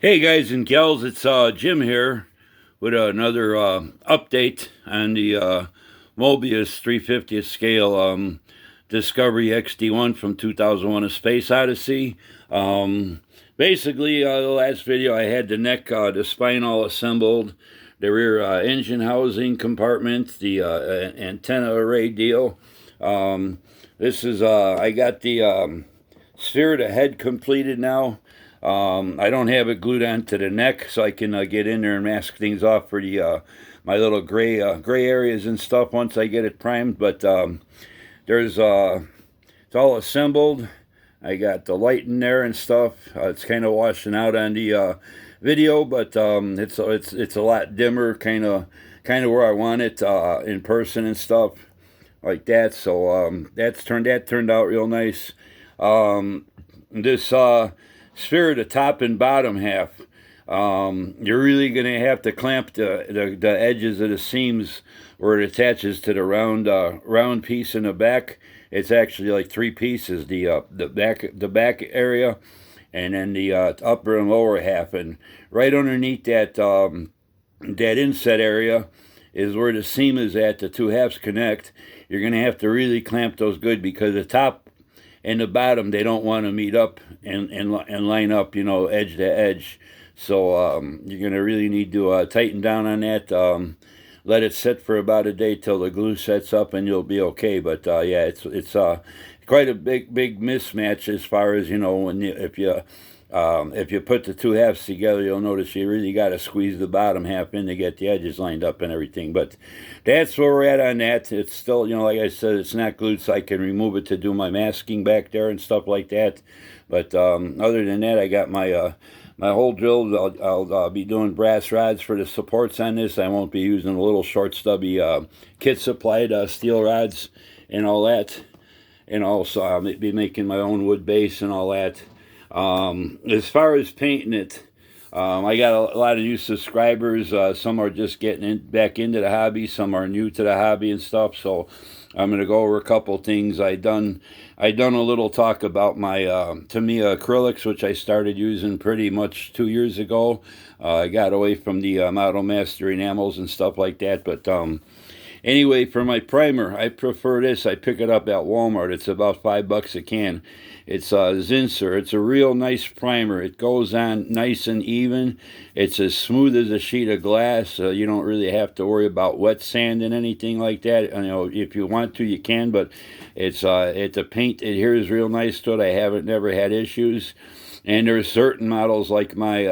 Hey guys and gals, it's Jim here with another update on the Moebius 350th scale Discovery XD-1 from 2001: A Space Odyssey. Basically, the last video I had the neck, the spine all assembled, the rear engine housing compartment, the antenna array deal. This is, I got the sphere of the head completed now. I don't have it glued onto the neck, so I can get in there and mask things off for the my little gray areas and stuff once I get it primed. But there's it's all assembled. I got the light in there and stuff. It's kind of washing out on the video, but it's a lot dimmer, kind of where I want it in person and stuff like that. So that turned out real nice. This sphere, the top and bottom half, you're really going to have to clamp the edges of the seams where it attaches to the round piece in the back. It's actually like three pieces: the back area, and then the upper and lower half. And right underneath that that inset area is where the seam is at. The two halves connect. You're going to have to really clamp those good, because the top and the bottom, they don't want to meet up and line up, you know, edge to edge. So you're going to really need to tighten down on that. Let it sit for about a day till the glue sets up, and you'll be okay. But yeah, it's quite a big mismatch as far as, you know, when if you put the two halves together, you'll notice you really got to squeeze the bottom half in to get the edges lined up and everything. But that's where we're at on that. It's still, you know, like I said, it's not glued, so I can remove it to do my masking back there and stuff like that. But other than that, I got my my hole drilled. I'll be doing brass rods for the supports on this. I won't be using the little short stubby kit supplied steel rods and all that. And also I'll be making my own wood base and all that. As far as painting it, I got a lot of new subscribers. Some are just getting back into the hobby. Some are new to the hobby and stuff. So I'm going to go over a couple things. I done a little talk about my Tamiya Acrylics, which I started using pretty much 2 years ago. I got away from the Model Master enamels and stuff like that. But anyway, for my primer, I prefer this. I pick it up at Walmart. It's about $5 a can. It's Zinsser. It's a real nice primer. It goes on nice and even. It's as smooth as a sheet of glass. You don't really have to worry about wet sand and anything like that. You know, if you want to, you can, but it's the paint adheres real nice to it. I haven't never had issues. And there's certain models, like my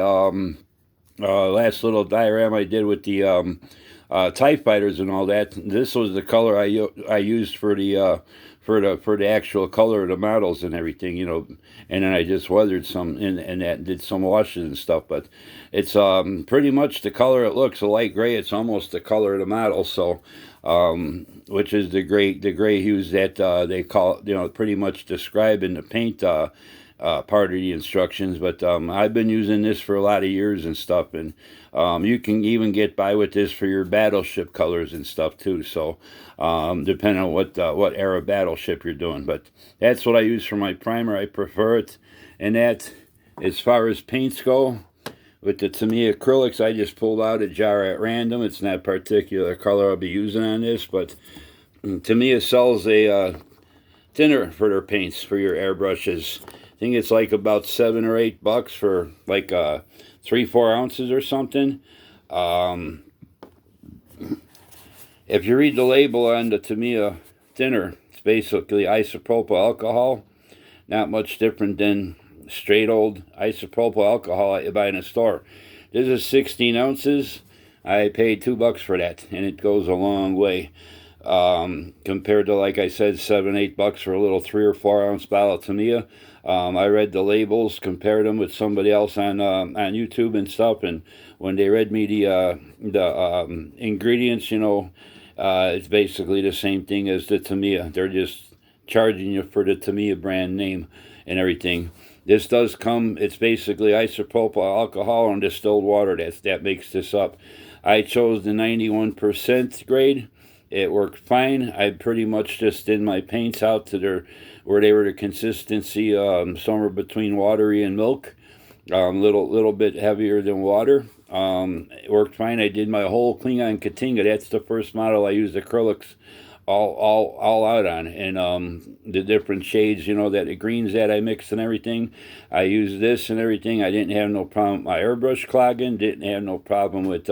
last little diorama I did with the TIE fighters and all that. This was the color I used for the actual color of the models and everything, you know. And then I just weathered some and that did some washes and stuff. But it's pretty much the color it looks, a light gray. It's almost the color of the model. So which is the gray hues that they call, you know, pretty much describe in the paint part of the instructions. But I've been using this for a lot of years and stuff, and you can even get by with this for your battleship colors and stuff too. So depending on what era battleship you're doing. But that's what I use for my primer. I prefer it. And that, as far as paints go, with the Tamiya Acrylics, I just pulled out a jar at random. It's not a particular color I'll be using on this, but Tamiya sells a thinner for their paints, for your airbrushes. I think it's like about $7 or $8 for like 3-4 ounces or something. If you read the label on the Tamiya thinner, it's basically isopropyl alcohol. Not much different than straight old isopropyl alcohol you buy in a store. This is 16 ounces. I paid $2 for that, and it goes a long way. Compared to, like I said, $7-8 for a little 3 or 4 ounce bottle of Tamiya. I read the labels, compared them with somebody else on YouTube and stuff, and when they read me the ingredients, you know, it's basically the same thing as the Tamiya. They're just charging you for the Tamiya brand name and everything. This does come, it's basically isopropyl alcohol and distilled water that makes this up. I chose the 91% grade. It worked fine. I pretty much just did my paints out to where they were the consistency somewhere between watery and milk. little bit heavier than water. It worked fine. I did my whole Klingon Katinga. That's the first model I used acrylics all out on, and the different shades, you know, that the greens that I mixed and everything. I used this and everything. I didn't have no problem with my airbrush clogging. Didn't have no problem with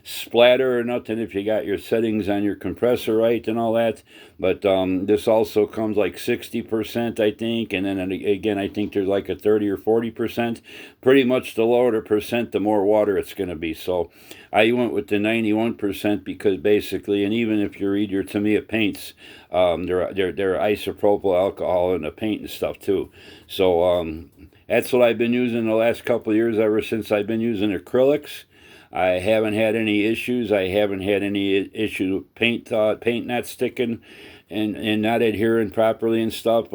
splatter or nothing if you got your settings on your compressor right and all that. But this also comes like 60%, I think, and then again I think there's like a 30 or 40%. Pretty much the lower the percent, the more water it's going to be. So I went with the 91% because basically, and even if you read your Tamiya paints, they're isopropyl alcohol in the paint and stuff too. So that's what I've been using the last couple of years, ever since I've been using acrylics. I haven't had any issues. I haven't had any issue with paint not sticking and not adhering properly and stuff.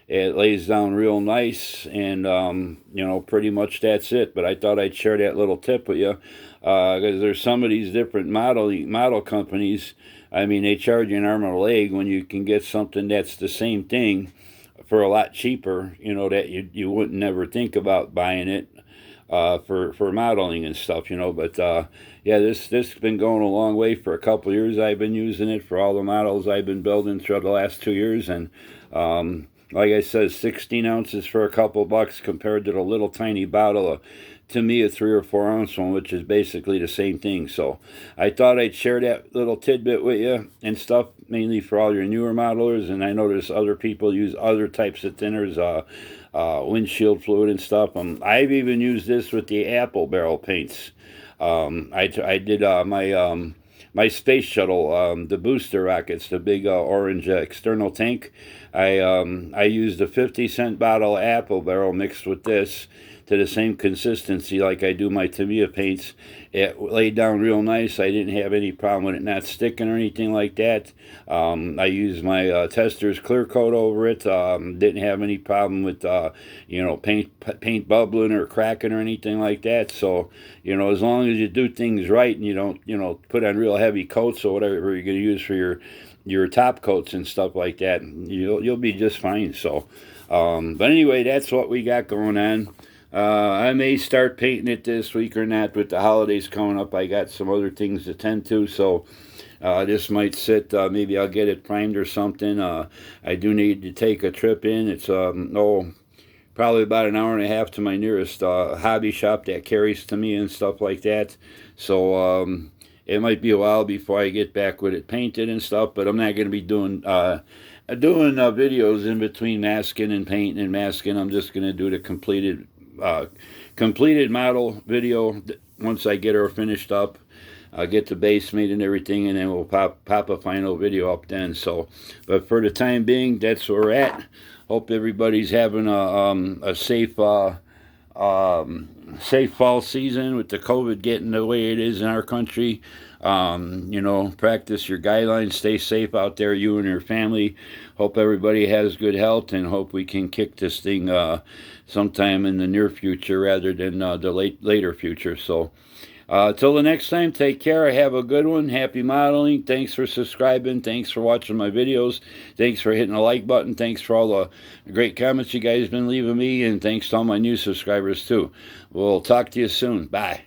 It lays down real nice, and you know, pretty much that's it. But I thought I'd share that little tip with you, because there's some of these different model companies. I mean, they charge you an arm and a leg when you can get something that's the same thing for a lot cheaper. You know, that you wouldn't never think about buying it for modeling and stuff. You know, but yeah, this has been going a long way. For a couple of years I've been using it for all the models I've been building throughout the last 2 years, and like I said, 16 ounces for a couple bucks compared to the little tiny bottle of, to me, a 3 or 4 ounce one, which is basically the same thing. So I thought I'd share that little tidbit with you and stuff, mainly for all your newer modelers. And I know there's other people use other types of thinners, windshield fluid and stuff. I've even used this with the apple barrel paints. I did my space shuttle, the booster rockets, the big orange external tank. I used a 50-cent bottle of apple barrel mixed with this to the same consistency like I do my Tamiya paints. It laid down real nice. I didn't have any problem with it not sticking or anything like that. I used my tester's clear coat over it. Didn't have any problem with you know, paint bubbling or cracking or anything like that. So, you know, as long as you do things right and you don't, you know, put on real heavy coats or whatever you're going to use for your top coats and stuff like that, you'll be just fine. So but anyway, that's what we got going on. I may start painting it this week or not. With the holidays coming up, I got some other things to tend to, so this might sit. Maybe I'll get it primed or something. I do need to take a trip in. It's probably about an hour and a half to my nearest hobby shop that carries to me and stuff like that. So it might be a while before I get back with it painted and stuff, but I'm not going to be doing videos in between masking and painting and masking. I'm just going to do the completed model video once I get her finished up. I'll get the base made and everything, and then we'll pop a final video up then. So, but for the time being, that's where we're at. Hope everybody's having a safe safe fall season with the COVID getting the way it is in our country. You know, practice your guidelines. Stay safe out there, you and your family. Hope everybody has good health, and hope we can kick this thing sometime in the near future rather than the later future. So till the next time, take care. Have a good one. Happy modeling. Thanks for subscribing. Thanks for watching my videos. Thanks for hitting the like button. Thanks for all the great comments you guys been leaving me, and thanks to all my new subscribers too. We'll talk to you soon. Bye.